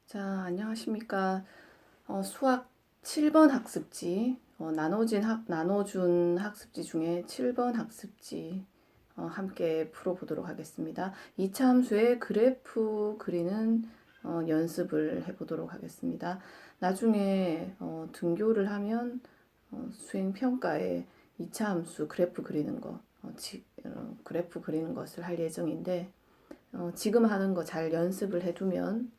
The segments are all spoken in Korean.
자, 안녕하십니까. 수학 7번 학습지, 나눠준 학습지 중에 7번 학습지 함께 풀어보도록 하겠습니다. 이차 함수의 그래프 그리는 연습을 해보도록 하겠습니다. 나중에 등교를 하면 수행평가에 이차 함수 그래프 그리는 거, 그래프 그리는 것을 할 예정인데 지금 하는 거 잘 연습을 해두면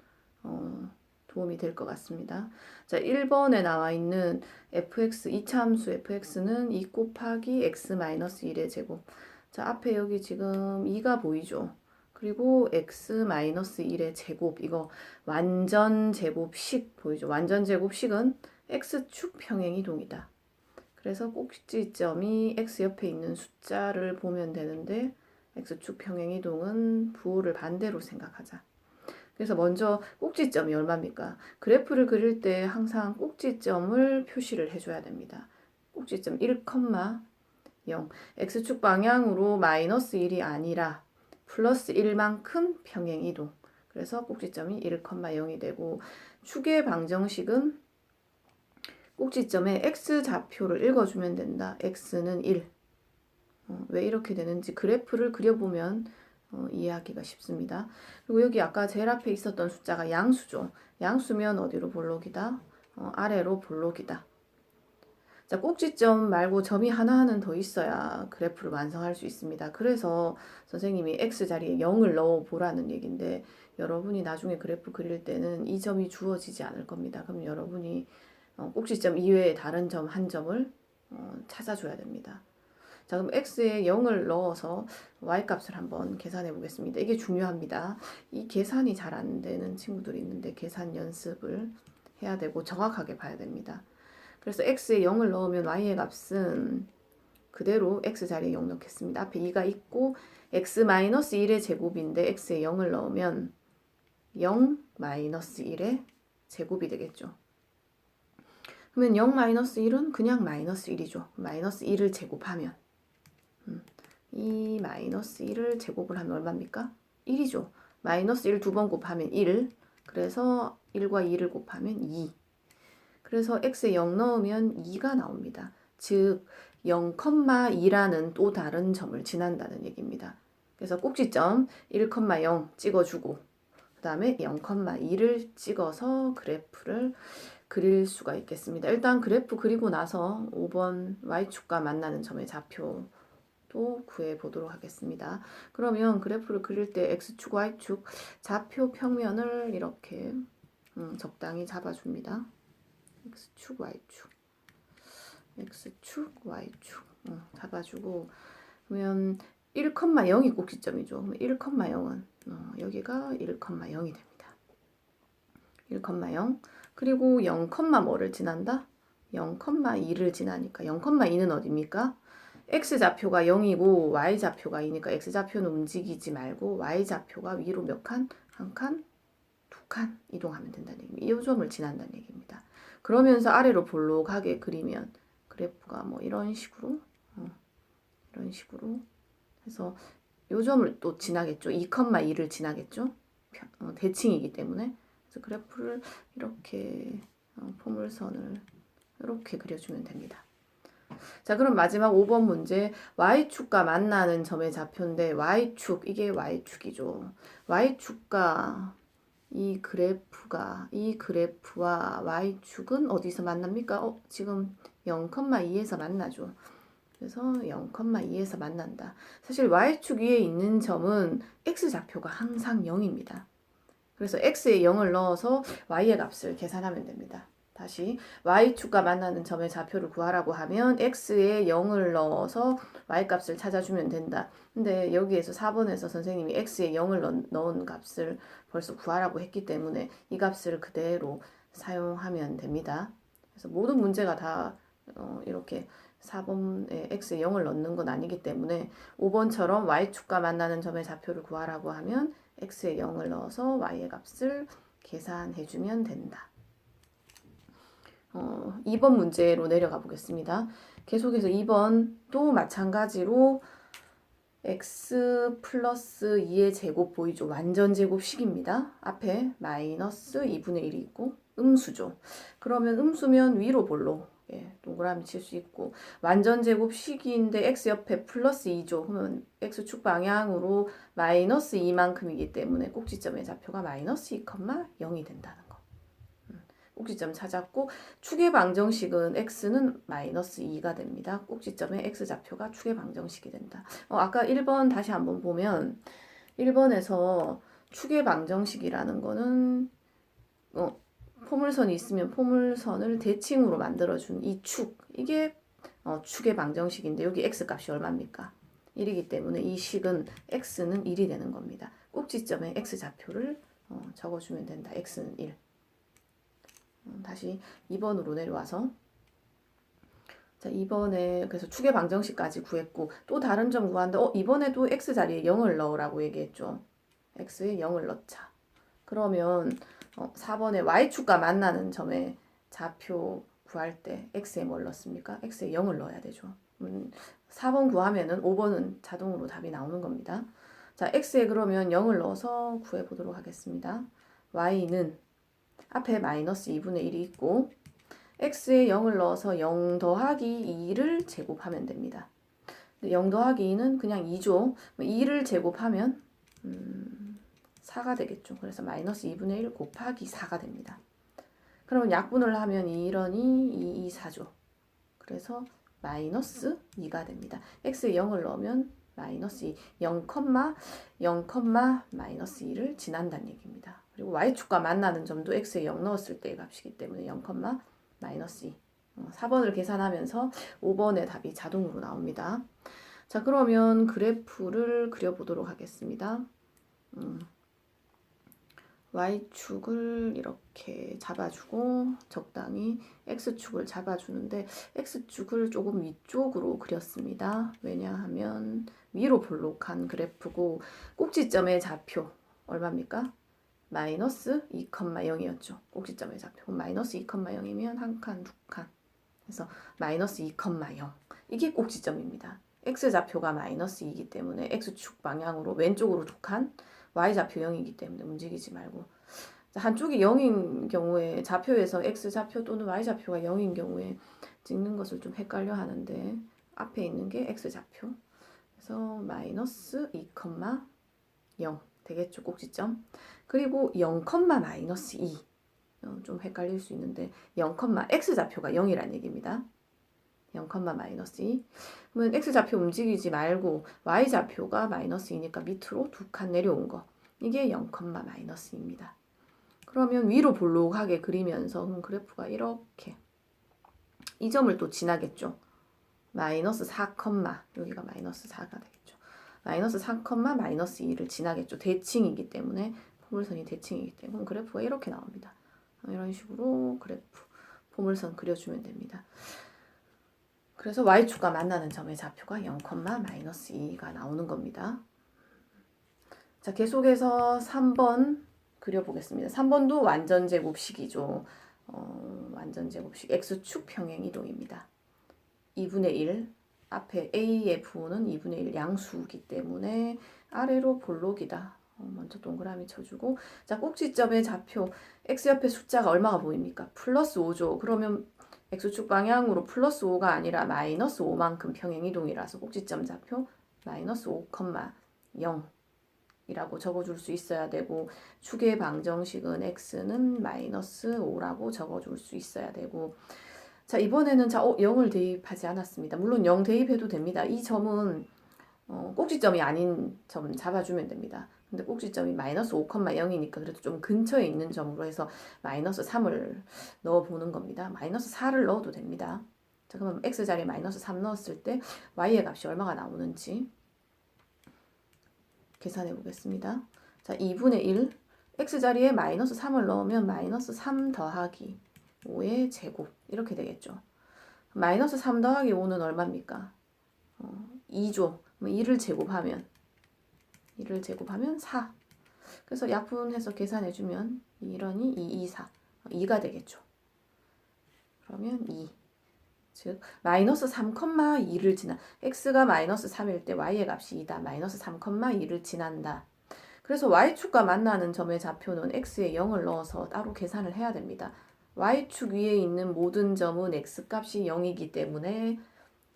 도움이 될 것 같습니다. 자, 1번에 나와 있는 fx, 이차 함수 fx는 2 곱하기 x-1의 제곱. 자, 앞에 여기 지금 2가 보이죠? 그리고 x-1의 제곱, 이거 완전 제곱식 보이죠? 완전 제곱식은 x축 평행 이동이다. 그래서 꼭지점이 x 옆에 있는 숫자를 보면 되는데 x축 평행 이동은 부호를 반대로 생각하자. 그래서 먼저 꼭지점이 얼마입니까? 그래프를 그릴 때 항상 꼭지점을 표시를 해줘야 됩니다. 꼭지점 1,0 x축 방향으로 마이너스 1이 아니라 플러스 1만큼 평행 이동. 그래서 꼭지점이 1,0이 되고 축의 방정식은 꼭지점에 x좌표를 읽어주면 된다. x는 1. 왜 이렇게 되는지 그래프를 그려보면 이해하기가 쉽습니다. 그리고 여기 아까 제일 앞에 있었던 숫자가 양수죠. 양수면 어디로 볼록이다? 아래로 볼록이다. 자, 꼭지점 말고 점이 하나는 더 있어야 그래프를 완성할 수 있습니다. 그래서 선생님이 x 자리에 0을 넣어 보라는 얘기인데 여러분이 나중에 그래프 그릴 때는 이 점이 주어지지 않을 겁니다. 그럼 여러분이 꼭지점 이외에 다른 점 한 점을 찾아줘야 됩니다. 자, 그럼 x에 0을 넣어서 y값을 한번 계산해 보겠습니다. 이게 중요합니다. 이 계산이 잘 안 되는 친구들이 있는데 계산 연습을 해야 되고 정확하게 봐야 됩니다. 그래서 x에 0을 넣으면 y의 값은 그대로 x 자리에 0 넣겠습니다. 앞에 2가 있고 x-1의 제곱인데 x에 0을 넣으면 0-1의 제곱이 되겠죠. 그러면 0-1은 그냥 마이너스 1이죠. 마이너스 1을 제곱하면 이 마이너스 1을 제곱을 하면 얼마입니까? 1이죠. 마이너스 1 두 번 곱하면 1. 그래서 1과 2를 곱하면 2. 그래서 x에 0 넣으면 2가 나옵니다. 즉 0,2라는 또 다른 점을 지난다는 얘기입니다. 그래서 꼭지점 1,0 찍어주고 그 다음에 0,2를 찍어서 그래프를 그릴 수가 있겠습니다. 일단 그래프 그리고 나서 5번 y축과 만나는 점의 좌표도 구해보도록 하겠습니다. 그러면 그래프를 그릴 때 x축, y축 좌표 평면을 이렇게 적당히 잡아줍니다. x축, y축 x축, y축 잡아주고 그러면 1,0이 꼭지점이죠. 그럼 1,0은 여기가 1,0이 됩니다. 1,0 그리고 0, 뭐를 지난다? 0,2를 지나니까 0,2는 어디입니까? x좌표가 0이고 y좌표가 2니까 x좌표는 움직이지 말고 y좌표가 위로 몇 칸? 한 칸? 두 칸 이동하면 된다는 얘기입니다. 이 점을 지난다는 얘기입니다. 그러면서 아래로 볼록하게 그리면 그래프가 뭐 이런 식으로 해서 요 점을 또 지나겠죠. 2,2를 지나겠죠. 대칭이기 때문에 그래서 그래프를 이렇게 포물선을 이렇게 그려주면 됩니다. 자, 그럼 마지막 5번 문제 y축과 만나는 점의 좌표인데 y축 이게 y축이죠. y축과 이 그래프와 y축은 어디서 만납니까? 지금 0,2에서 만나죠. 그래서 0,2에서 만난다. 사실 y축 위에 있는 점은 x좌표가 항상 0입니다. 그래서 x에 0을 넣어서 y의 값을 계산하면 됩니다. 다시 y축과 만나는 점의 좌표를 구하라고 하면 x에 0을 넣어서 y값을 찾아주면 된다. 근데 여기에서 4번에서 선생님이 x에 0을 넣은 값을 벌써 구하라고 했기 때문에 이 값을 그대로 사용하면 됩니다. 그래서 모든 문제가 다 이렇게 4번에 x에 0을 넣는 건 아니기 때문에 5번처럼 y축과 만나는 점의 좌표를 구하라고 하면 x에 0을 넣어서 y의 값을 계산해주면 된다. 2번 문제로 내려가 보겠습니다. 계속해서 2번도 마찬가지로 x 플러스 2의 제곱 보이죠? 완전 제곱식입니다. 앞에 마이너스 2분의 1이 있고 음수죠. 그러면 음수면 위로 볼로 동그라미 칠 수 있고 완전 제곱식인데 x 옆에 플러스 2죠. 그러면 x축 방향으로 마이너스 2만큼이기 때문에 꼭지점의 좌표가 마이너스 2,0이 된다는 거. 꼭지점 찾았고 축의 방정식은 x는 마이너스 2가 됩니다. 꼭지점의 x좌표가 축의 방정식이 된다. 아까 1번 다시 한번 보면 1번에서 축의 방정식이라는 거는 포물선이 있으면 포물선을 대칭으로 만들어준 이 축, 이게 축의 방정식인데 여기 x값이 얼마입니까? 1이기 때문에 이 식은 x는 1이 되는 겁니다. 꼭지점의 x좌표를 적어주면 된다. x는 1. 다시 2번으로 내려와서 자 2번에 그래서 축의 방정식까지 구했고 또 다른 점 구하는데 이번에도 x 자리에 0을 넣으라고 얘기했죠. x에 0을 넣자. 그러면 4번에 y축과 만나는 점에 좌표 구할 때 x에 뭘 넣습니까? x에 0을 넣어야 되죠. 4번 구하면은 5번은 자동으로 답이 나오는 겁니다. 자 x에 그러면 0을 넣어서 구해보도록 하겠습니다. y는 앞에 마이너스 2분의 1이 있고 x에 0을 넣어서 0 더하기 2를 제곱하면 됩니다. 0 더하기 2는 그냥 2죠. 2를 제곱하면 4가 되겠죠. 그래서 마이너스 2분의 1 곱하기 4가 됩니다. 그러면 약분을 하면 2이러니 2, 2, 4죠. 그래서 마이너스 2가 됩니다. x에 0을 넣으면 마이너스 2, 0, 마이너스 2를 지난다는 얘기입니다. 그리고 y축과 만나는 점도 x에 0 넣었을 때의 값이기 때문에 0, 마이너스 2. 4번을 계산하면서 5번의 답이 자동으로 나옵니다. 자, 그러면 그래프를 그려보도록 하겠습니다. y축을 이렇게 잡아주고 적당히 x축을 잡아주는데 x축을 조금 위쪽으로 그렸습니다. 왜냐하면 위로 볼록한 그래프고 꼭지점의 좌표 얼마입니까? 마이너스 2,0이었죠. 꼭지점의 좌표. 마이너스 2,0이면 한 칸, 두 칸. 그래서 마이너스 2,0. 이게 꼭지점입니다. x좌표가 마이너스 2이기 때문에 x축 방향으로 왼쪽으로 두 칸, y좌표 0이기 때문에 움직이지 말고 한쪽이 0인 경우에 좌표에서 x좌표 또는 y좌표가 0인 경우에 찍는 것을 좀 헷갈려 하는데 앞에 있는 게 x좌표. 그래서 마이너스 2,0 되겠죠. 꼭지점. 그리고 0, 마이너스 2. 좀 헷갈릴 수 있는데 0, x좌표가 0이란 얘기입니다. 0, 마이너스 2. 그러면 x좌표 움직이지 말고 y좌표가 마이너스 2니까 밑으로 두 칸 내려온 거. 이게 0, 마이너스 2입니다. 그러면 위로 볼록하게 그리면서 그래프가 이렇게 이 점을 또 지나겠죠. 마이너스 4, 여기가 마이너스 4가 되겠죠. 마이너스 3, 마이너스 2를 지나겠죠. 대칭이기 때문에 포물선이 대칭이기 때문에 그래프가 이렇게 나옵니다. 이런 식으로 그래프 포물선 그려주면 됩니다. 그래서 y축과 만나는 점의 좌표가 0, 마이너스 2가 나오는 겁니다. 자, 계속해서 3번 그려보겠습니다. 3번도 완전 제곱식이죠. 완전 제곱식 x축 평행 이동입니다. 2분의 1 앞에 A의 부호는 2분의 1 양수이기 때문에 아래로 볼록이다. 먼저 동그라미 쳐주고 자 꼭지점의 좌표 x 옆에 숫자가 얼마가 보입니까? 플러스 5죠. 그러면 x축 방향으로 플러스 5가 아니라 마이너스 5만큼 평행이동이라서 꼭지점 좌표 마이너스 5,0 이라고 적어줄 수 있어야 되고 축의 방정식은 x는 마이너스 5라고 적어줄 수 있어야 되고 자 이번에는 0을 대입하지 않았습니다. 물론 0 대입해도 됩니다. 이 점은 꼭지점이 아닌 점 잡아주면 됩니다. 근데 꼭지점이 마이너스 5,0이니까 그래도 좀 근처에 있는 점으로 해서 마이너스 3을 넣어보는 겁니다. 마이너스 4를 넣어도 됩니다. 자 그럼 x자리에 마이너스 3 넣었을 때 y의 값이 얼마가 나오는지 계산해 보겠습니다. 자 2분의 1 x자리에 마이너스 3을 넣으면 마이너스 3 더하기 5의 제곱 이렇게 되겠죠. 마이너스 3 더하기 5는 얼마입니까? 2죠. 2를 제곱하면 4. 그래서 약분해서 계산해주면 2러니 2, 2, 4. 2가 되겠죠. 그러면 2. 즉 마이너스 3,2를 지나 x가 마이너스 3일 때 y의 값이 2다. 마이너스 3,2를 지난다. 그래서 y축과 만나는 점의 좌표는 x에 0을 넣어서 따로 계산을 해야 됩니다. y축 위에 있는 모든 점은 x값이 0이기 때문에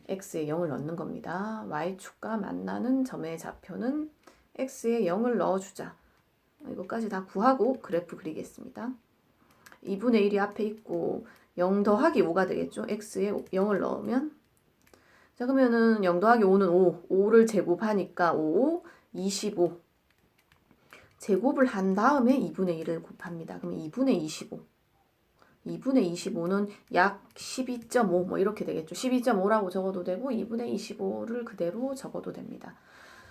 x에 0을 넣는 겁니다. y축과 만나는 점의 좌표는 x에 0을 넣어주자. 이것까지 다 구하고 그래프 그리겠습니다. 2분의 1이 앞에 있고 0 더하기 5가 되겠죠. x에 0을 넣으면 자 그러면은 0 더하기 5는 5. 5를 제곱하니까 5, 25. 제곱을 한 다음에 2분의 1을 곱합니다. 그러면 2분의 25. 2분의 25는 약 12.5 뭐 이렇게 되겠죠. 12.5라고 적어도 되고 2분의 25를 그대로 적어도 됩니다.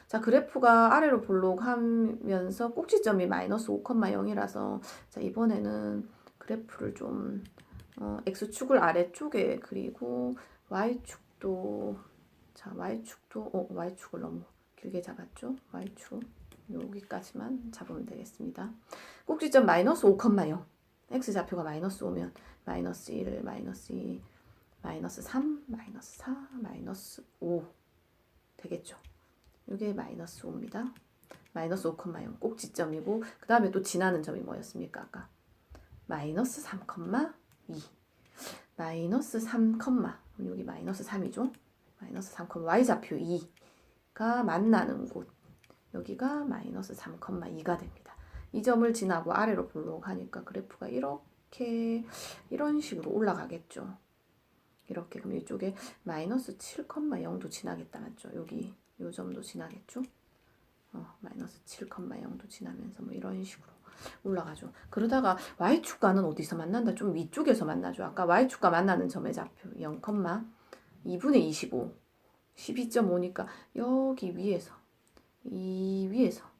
자 그래프가 아래로 볼록하면서 꼭지점이 마이너스 5,0이라서 자 이번에는 그래프를 좀 x축을 아래쪽에 그리고 y축도 자 y축을 너무 길게 잡았죠. y축 여기까지만 잡으면 되겠습니다. 꼭지점 마이너스 5,0 x좌표가 마이너스 5면 마이너스 1, 마이너스 2, 마이너스 3, 마이너스 4, 마이너스 5 되겠죠. 이게 마이너스 5입니다. 마이너스 5,0 꼭지점이고 그 다음에 또 지나는 점이 뭐였습니까? 아까 마이너스 3,2 마이너스 3, 여기 마이너스 3이죠. 마이너스 3, y좌표 2가 만나는 곳 여기가 마이너스 3,2가 됩니다. 이 점을 지나고 아래로 볼록하니까 그래프가 이런 식으로 올라가겠죠. 이렇게 그럼 이쪽에 마이너스 7,0도 지나겠다 맞죠? 여기 요 점도 지나겠죠? 마이너스 7,0도 지나면서 뭐 이런 식으로 올라가죠. 그러다가 y축과는 어디서 만난다? 좀 위쪽에서 만나죠. 아까 y축과 만나는 점의 좌표 0, 2분의 25 12.5니까 여기 위에서 이 위에서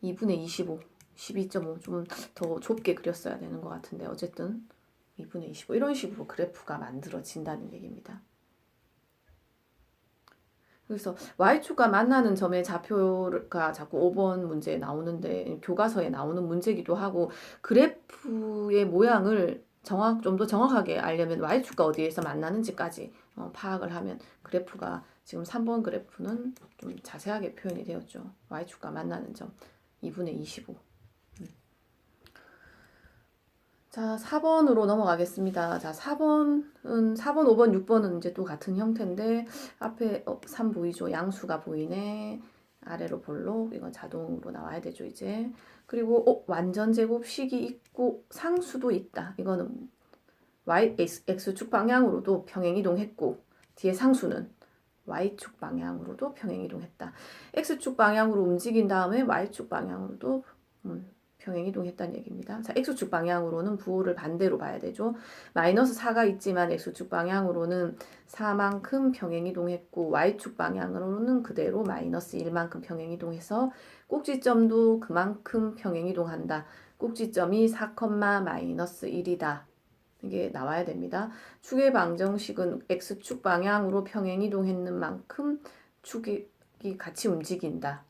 2분의 25 12.5 좀 더 좁게 그렸어야 되는 것 같은데 어쨌든 2분의 25 이런 식으로 그래프가 만들어진다는 얘기입니다. 그래서 y축과 만나는 점의 좌표가 자꾸 5번 문제에 나오는데 교과서에 나오는 문제기도 하고 그래프의 모양을 좀 더 정확하게 알려면 y축과 어디에서 만나는지까지 파악을 하면 그래프가 지금 3번 그래프는 좀 자세하게 표현이 되었죠. y축과 만나는 점 2분의 25 자, 4번으로 넘어가겠습니다. 자, 4번, 5번, 6번은 이제 또 같은 형태인데, 앞에 3 보이죠? 양수가 보이네. 아래로 볼록, 이건 자동으로 나와야 되죠, 이제. 그리고, 완전 제곱식이 있고, 상수도 있다. 이거는 x축 방향으로도 평행이동했고, 뒤에 상수는 y축 방향으로도 평행이동했다. x축 방향으로 움직인 다음에 y축 방향으로도 평행이동했다는 얘기입니다. 자, x축 방향으로는 부호를 반대로 봐야 되죠. 마이너스 4가 있지만 x축 방향으로는 4만큼 평행이동했고 y축 방향으로는 그대로 마이너스 1만큼 평행이동해서 꼭지점도 그만큼 평행이동한다. 꼭지점이 4, 마이너스 1이다. 이게 나와야 됩니다. 축의 방정식은 x축 방향으로 평행이동했는 만큼 축이 같이 움직인다.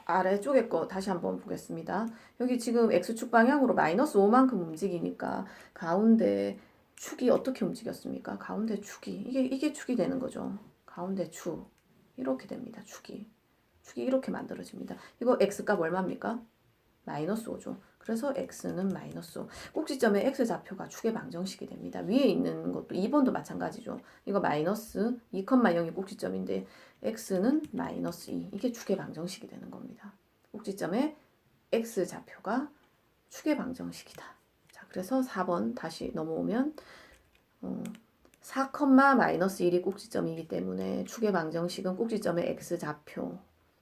아래쪽에 거 다시 한번 보겠습니다. 여기 지금 x축 방향으로 마이너스 5만큼 움직이니까 가운데 축이 어떻게 움직였습니까? 가운데 축이 이게 축이 되는 거죠. 가운데 축 이렇게 됩니다. 축이 이렇게 만들어집니다. 이거 x값 얼마입니까? 마이너스 5죠. 그래서 x는 마이너스 5. 꼭지점의 x좌표가 축의 방정식이 됩니다. 위에 있는 것도 2번도 마찬가지죠. 이거 마이너스 2,0이 꼭지점인데 x는 마이너스 2. 이게 축의 방정식이 되는 겁니다. 꼭지점의 x좌표가 축의 방정식이다. 자, 그래서 4번 다시 넘어오면 4, 마이너스 1이 꼭지점이기 때문에 축의 방정식은 꼭지점의 x좌표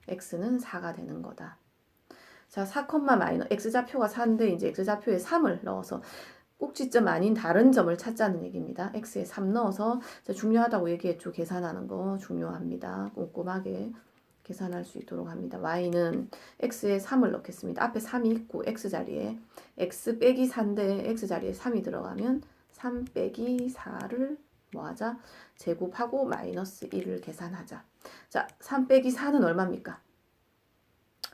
x는 4가 되는 거다. 자, 4, x좌표가 4인데 이제 x좌표에 3을 넣어서 꼭지점 아닌 다른 점을 찾자는 얘기입니다. x에 3 넣어서 중요하다고 얘기했죠. 계산하는 거 중요합니다. 꼼꼼하게 계산할 수 있도록 합니다. y는 x에 3을 넣겠습니다. 앞에 3이 있고 x자리에 x 빼기 4인데 x자리에 3이 들어가면 3 빼기 4를 뭐하자? 제곱하고 마이너스 1을 계산하자. 자, 3 빼기 4는 얼마입니까?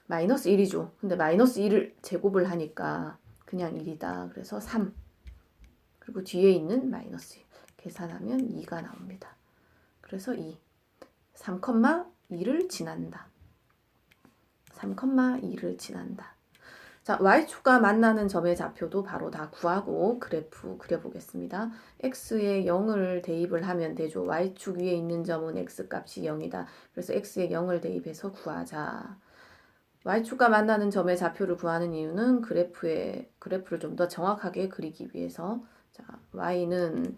마이너스 1이죠. 근데 마이너스 1을 제곱을 하니까 그냥 1이다. 그래서 3. 그리고 뒤에 있는 마이너스 1 계산하면 2가 나옵니다. 그래서 3,2를 지난다. 3,2를 지난다. 자, y축과 만나는 점의 좌표도 바로 다 구하고 그래프 그려보겠습니다. x에 0을 대입을 하면 되죠. y축 위에 있는 점은 x값이 0이다. 그래서 x에 0을 대입해서 구하자. y축과 만나는 점의 좌표를 구하는 이유는 그래프를 좀 더 정확하게 그리기 위해서. 자, y는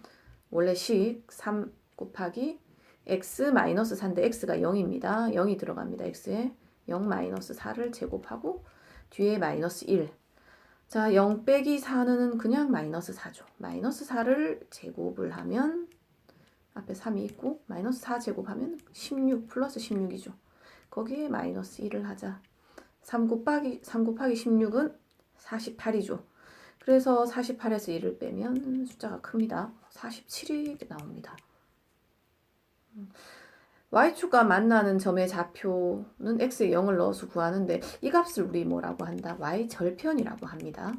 원래식 3 곱하기 x-4인데 x가 0입니다. 0이 들어갑니다. x에 0-4를 제곱하고 뒤에 마이너스 1. 자, 0 빼기 4는 그냥 마이너스 4죠. 마이너스 4를 제곱을 하면 앞에 3이 있고 마이너스 4 제곱하면 16 플러스 16이죠. 거기에 마이너스 1을 하자. 3 곱하기 16은 48이죠. 그래서 48에서 1을 빼면 숫자가 큽니다. 47이 나옵니다. y축과 만나는 점의 좌표는 x에 0을 넣어서 구하는데 이 값을 우리 뭐라고 한다? y절편이라고 합니다.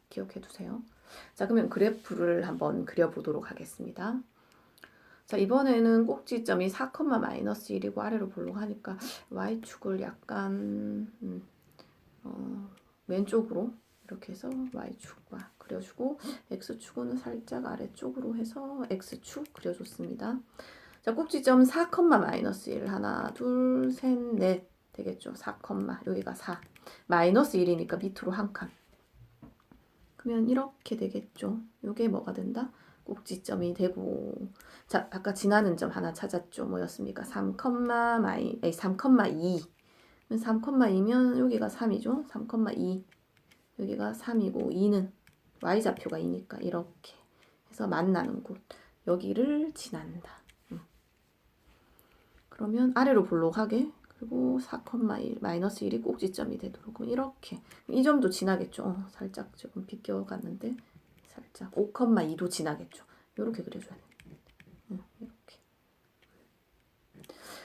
기억해 두세요. 자, 그러면 그래프를 한번 그려보도록 하겠습니다. 자, 이번에는 꼭지점이 4,-1이고 아래로 보려고 하니까 y축을 약간 왼쪽으로 이렇게 해서 y축과 그려주고 x축은 살짝 아래쪽으로 해서 x축 그려줬습니다. 자, 꼭지점 4,-1 하나 둘 셋 넷 되겠죠. 4, 여기가 4 마이너스 1이니까 밑으로 한 칸. 그러면 이렇게 되겠죠. 요게 뭐가 된다? 꼭지점이 되고. 자, 아까 지나는 점 하나 찾았죠. 뭐였습니까? 3,2. 3,2면 여기가 3이죠. 3,2. 여기가 3이고 2는 y좌표가 2니까 이렇게 해서 만나는 곳. 여기를 지난다. 그러면 아래로 볼록하게 그리고 4,1 마이너스 1이 꼭지점이 되도록 이렇게 이 점도 지나겠죠. 살짝 조금 비껴갔는데 살짝 5,2도 지나겠죠. 이렇게 그려줘야 돼요. 이렇게.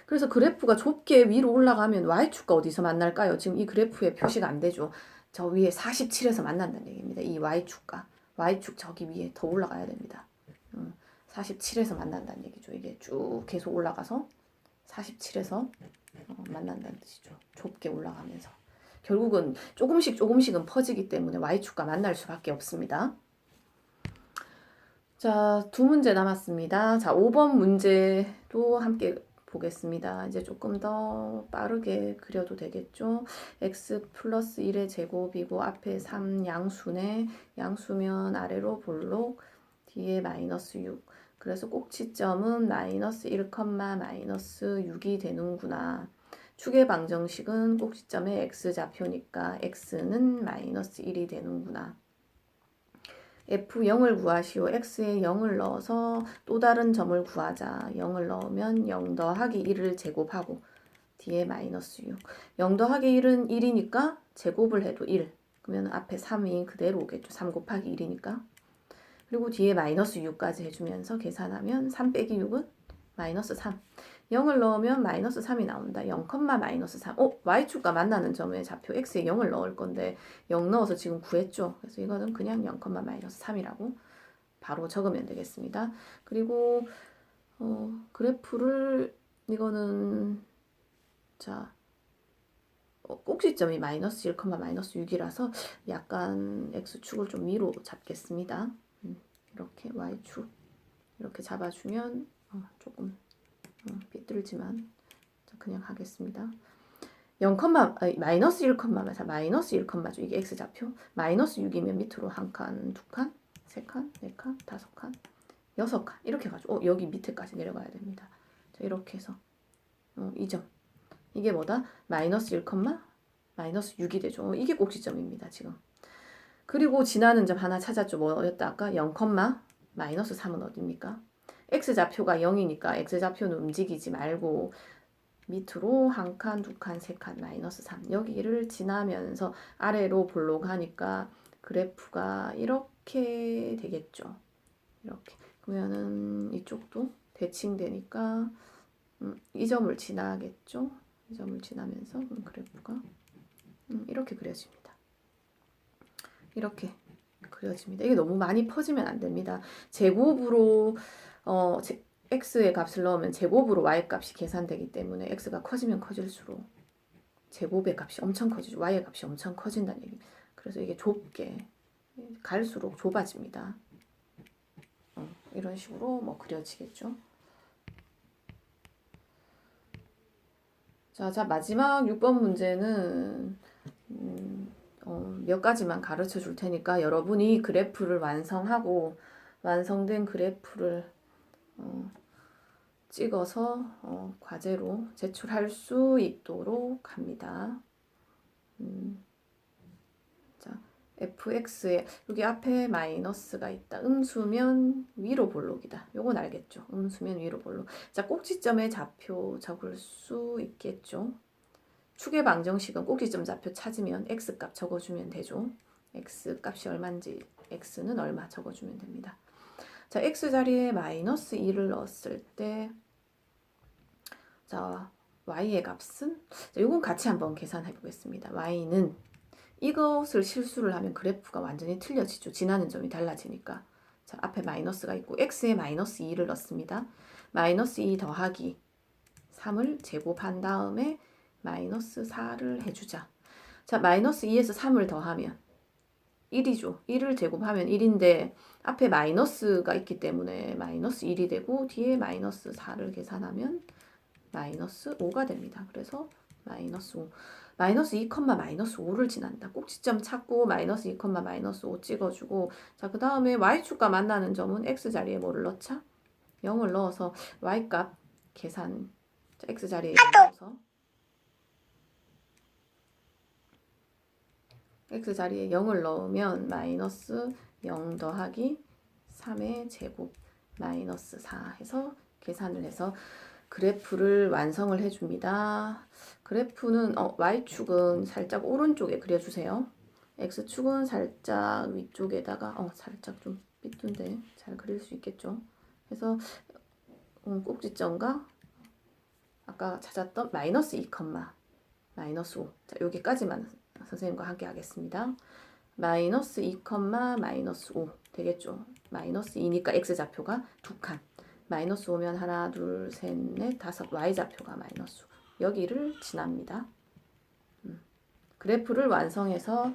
그래서 그래프가 좁게 위로 올라가면 y축과 어디서 만날까요? 지금 이 그래프에 표시가 안 되죠. 저 위에 47에서 만난다는 얘기입니다. 이 y축과 y축 저기 위에 더 올라가야 됩니다. 47에서 만난다는 얘기죠. 이게 쭉 계속 올라가서 47에서 만난다는 뜻이죠. 좁게 올라가면서. 결국은 조금씩은 퍼지기 때문에 y축과 만날 수밖에 없습니다. 자, 두 문제 남았습니다. 자, 5번 문제도 함께 보겠습니다. 이제 조금 더 빠르게 그려도 되겠죠. x 플러스 1의 제곱이고 앞에 3 양수네. 양수면 아래로 볼록 뒤에 마이너스 6. 그래서 꼭지점은 마이너스 1, 마이너스 6이 되는구나. 축의 방정식은 꼭지점의 x좌표니까 x는 마이너스 1이 되는구나. f0을 구하시오. x에 0을 넣어서 또 다른 점을 구하자. 0을 넣으면 0 더하기 1을 제곱하고 뒤에 마이너스 6. 0 더하기 1은 1이니까 제곱을 해도 1. 그러면 앞에 3이 그대로 오겠죠. 3 곱하기 1이니까. 그리고 뒤에 마이너스 6까지 해주면서 계산하면 3 빼기 6은 마이너스 3. 0을 넣으면 마이너스 3이 나온다. 0, 마이너스 3. y축과 만나는 점의 좌표 x에 0을 넣을 건데 0 넣어서 지금 구했죠. 그래서 이거는 그냥 0, 마이너스 3이라고 바로 적으면 되겠습니다. 그리고 그래프를 이거는 자 꼭지점이 마이너스 1, 마이너스 6이라서 약간 x축을 좀 위로 잡겠습니다. 이렇게 y축 이렇게 잡아주면 조금 삐뚤지만 그냥 하겠습니다. 0, 마이너스 1, 마이너스 1죠. 이게 x좌표. 마이너스 6이면 밑으로 한 칸, 두 칸, 세 칸, 네 칸, 다섯 칸, 여섯 칸 이렇게 가지고 여기 밑에까지 내려가야 됩니다. 자, 이렇게 해서 이 점. 이게 뭐다? 마이너스 1, 마이너스 6이 되죠. 이게 꼭지점입니다. 지금. 그리고 지나는 점 하나 찾았죠. 뭐였다 아까? 0, 마이너스 3은 어디입니까? x좌표가 0이니까 x좌표는 움직이지 말고 밑으로 한 칸, 두 칸, 세 칸, 마이너스 3. 여기를 지나면서 아래로 볼록하니까 그래프가 이렇게 되겠죠. 이렇게. 그러면은 이쪽도 대칭되니까 이 점을 지나겠죠. 이 점을 지나면서 그래프가 이렇게 그려집니다. 이렇게 그려집니다. 이게 너무 많이 퍼지면 안 됩니다. 제곱으로 x의 값을 넣으면 제곱으로 y 값이 계산되기 때문에 x가 커지면 커질수록 제곱의 값이 엄청 커지죠. y의 값이 엄청 커진다는 얘기. 그래서 이게 좁게 갈수록 좁아집니다. 이런 식으로 뭐 그려지겠죠. 자, 마지막 6번 문제는 몇 가지만 가르쳐 줄 테니까 여러분이 그래프를 완성하고 완성된 그래프를 찍어서 과제로 제출할 수 있도록 합니다. 자, fx에 여기 앞에 마이너스가 있다. 음수면 위로 볼록이다. 요건 알겠죠? 음수면 위로 볼록. 자, 꼭지점의 좌표 적을 수 있겠죠? 축의 방정식은 꼭지점 좌표 찾으면 x값 적어주면 되죠. x값이 얼마인지 x는 얼마 적어주면 됩니다. 자, x 자리에 마이너스 2를 넣었을 때 자, y의 값은 자, 요건 같이 한번 계산해 보겠습니다. y는 이것을 실수를 하면 그래프가 완전히 틀려지죠. 지나는 점이 달라지니까. 자, 앞에 마이너스가 있고 x에 마이너스 2를 넣습니다. 마이너스 2 더하기 3을 제곱한 다음에 마이너스 4를 해주자. 자, 마이너스 2에서 3을 더하면 1이죠. 1을 제곱하면 1인데 앞에 마이너스가 있기 때문에 마이너스 1이 되고 뒤에 마이너스 4를 계산하면 마이너스 5가 됩니다. 그래서 마이너스 5. 마이너스 2, 마이너스 5를 지난다. 꼭지점 찾고 마이너스 2, 마이너스 5 찍어주고 자, 그 다음에 y축과 만나는 점은 x자리에 뭐를 넣자? 0을 넣어서 y값 계산 자, x자리에 넣어서 x자리에 0을 넣으면 마이너스 0 더하기 3의 제곱 마이너스 4 해서 계산을 해서 그래프를 완성을 해줍니다. 그래프는 y축은 살짝 오른쪽에 그려주세요. x축은 살짝 위쪽에다가 살짝 좀 삐뚤데 잘 그릴 수 있겠죠. 그래서 꼭지점과 아까 찾았던 마이너스 2, 마이너스 5 자, 여기까지만 선생님과 함께 하겠습니다. 마이너스 2, 마이너스 5 되겠죠. 마이너스 2니까 x좌표가 2칸 마이너스 5면 하나, 둘, 셋, 넷, 다섯 y좌표가 마이너스 5 여기를 지납니다. 그래프를 완성해서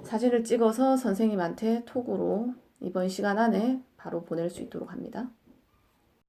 사진을 찍어서 선생님한테 톡으로 이번 시간 안에 바로 보낼 수 있도록 합니다.